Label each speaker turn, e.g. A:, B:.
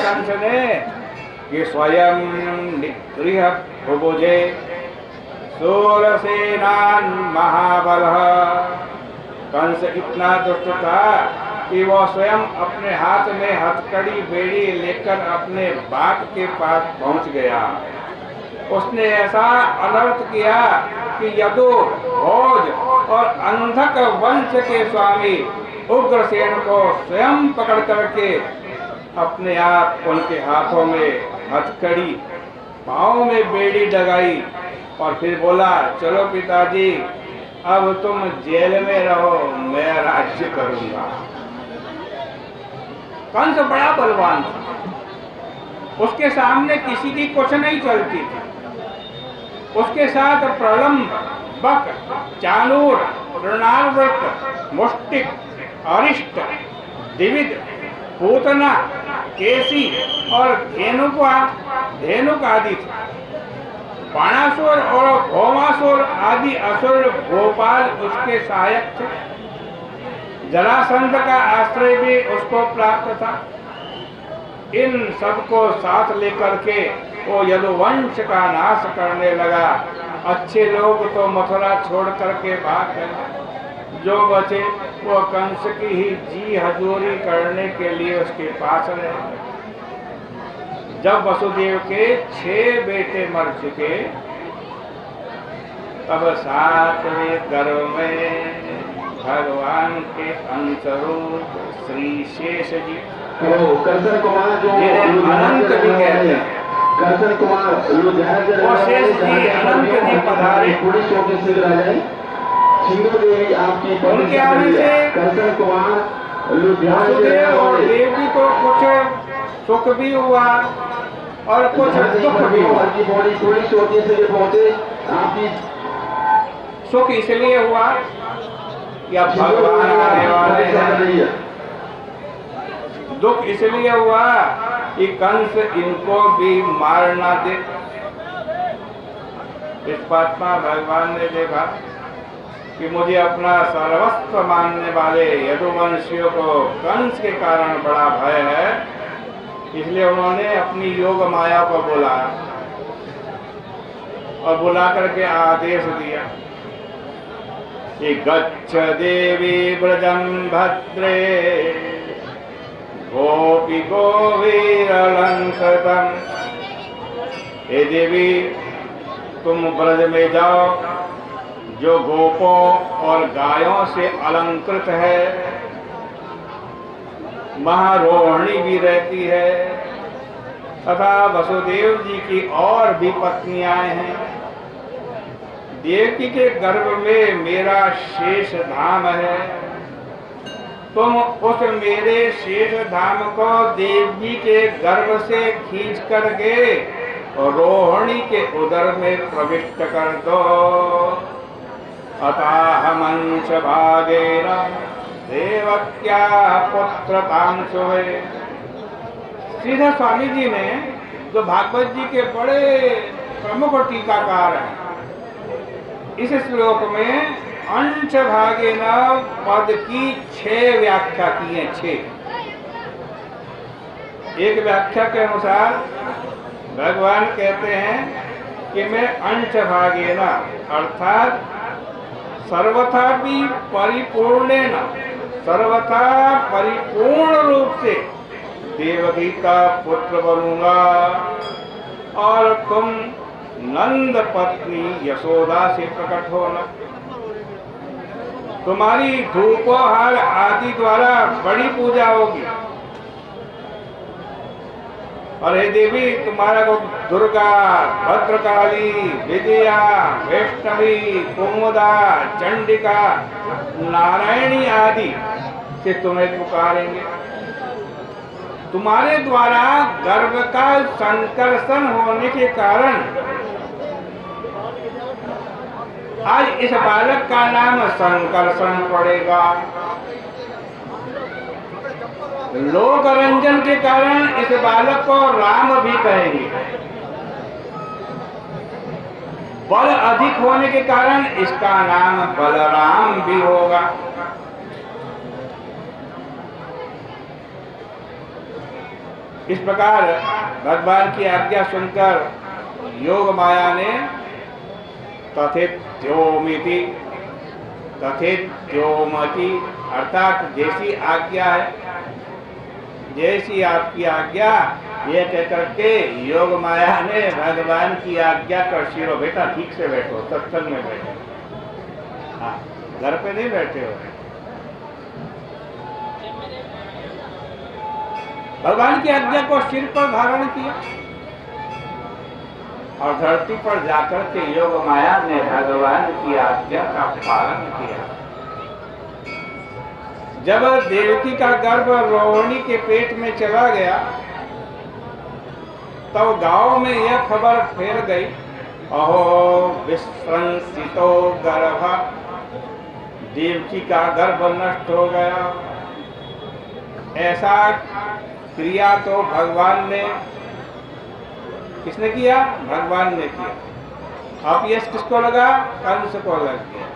A: कंस ने कि स्वयं निगृह भुभुजे सूरसेनान महाबल। कंस इतना दुष्ट था कि वो स्वयं अपने हाथ में हथकड़ी बेड़ी लेकर अपने बाप के पास पहुंच गया। उसने ऐसा अनर्थ किया कि यदु, भोज और अंधक वंश के स्वामी उग्रसेन को स्वयं पकड़ करके अपने आप उनके हाथों में हथकड़ी, पाँव में बेड़ी लगाई और फिर बोला, चलो पिताजी अब तुम जेल में रहो, मैं राज्य करूंगा। कंस बड़ा बलवान था, उसके सामने किसी की कुछ नहीं चलती थी। उसके साथ प्रलंब, बक, चाणूर, तृणावर्त, मुष्टिक, अरिष्ट, द्विविद, पूतना, केसी और धेनुक आदि थे। बाणासुर और भौमासुर आदि असुर गोपाल उसके सहायक थे। जरासंध का आश्रय भी उसको प्राप्त था। इन सबको साथ लेकर के वो यदुवंश का नाश करने लगा। अच्छे लोग तो मथुरा छोड़ करके भाग गए, जो बचे वो कंस की ही जी हजूरी करने के लिए उसके पास रहे। जब वसुदेव के 6 बेटे मर चुके, तब 7वें गर्भ में भगवान के अंशरूप श्री शेष जी, जिन्हें अनंत भी कहते हैं, वो शेष जी अनंत जी पधारे। उनके आने से वसुदेव और देवकी को कुछ सुख भी हुआ और कुछ दुख भी हुआ। सुख इसलिए हुआ कि अब भगवान आने वाले हैं। दुख इसलिए हुआ कि कंस इनको भी मार ना दे। इस बात में भगवान ने देखा कि मुझे अपना सर्वस्व मानने वाले यदुवंशियों को कंस के कारण बड़ा भय है, इसलिए उन्होंने अपनी योग माया को बुलाया और बुला करके आदेश दिया कि गच्छ देवी ब्रजं भद्रे गोपी गोवीरलंकृतम्। हे देवी, तुम ब्रज में जाओ जो गोपों और गायों से अलंकृत है, महारोहिणी भी रहती है तथा वसुदेव जी की और भी पत्नियां हैं। देवकी के गर्भ में मेरा शेष धाम है। तुम उस मेरे शेष धाम को देवकी के गर्भ से खींच करके रोहिणी के उदर में प्रविष्ट कर दो। अतः मंश भागेन देवक्या पुत्र तांसुवे। सीधा स्वामी जी ने, जो भागवत जी के बड़े प्रमुख टीकाकार हैं, इस श्लोक में अंश भागेन पद की 6 व्याख्या की है। 6। एक व्याख्या के अनुसार भगवान कहते हैं कि मैं अंश भागेन अर्थात सर्वथा भी परिपूर्णेन, सर्वथा परिपूर्ण रूप से देवकी का पुत्र बनूंगा और तुम नंद पत्नी यशोदा से प्रकट होना। तुम्हारी धूपोहार आदि द्वारा बड़ी पूजा होगी। और हे देवी, तुम्हारा को दुर्गा, भद्रकाली, विजया, वैष्णवी, कुमुदा, चंडिका, नारायणी आदि से तुम्हें पुकारेंगे। तुम्हारे द्वारा गर्भ का संकर्षण होने के कारण आज इस बालक का नाम संकर्षण पड़ेगा। लोक रंजन के कारण इस बालक को राम भी कहेंगे। बल अधिक होने के कारण इसका नाम बलराम भी होगा। इस प्रकार भगवान की आज्ञा सुनकर योग माया ने तथेत्योमिति तथेत्योमति अर्थात जैसी आज्ञा है, जैसी आपकी आज्ञा, ये कहकर के योग माया ने भगवान की आज्ञा कर शिरो बेटा ठीक से बैठो, सत्संग में बैठो, हाँ घर पे नहीं बैठे हो। भगवान की आज्ञा को सिर पर धारण किया और धरती पर जाकर के योग माया ने भगवान की आज्ञा का पालन किया। जब देवकी का गर्भ रोहिणी के पेट में चला गया तब गांव में यह खबर फैल गई, अहो विश्रंसितो गर्भ, देवकी का गर्भ नष्ट हो गया। ऐसा क्रिया तो भगवान ने, किसने किया? भगवान ने किया। अब यश किसको लगा? कंस को लग गया।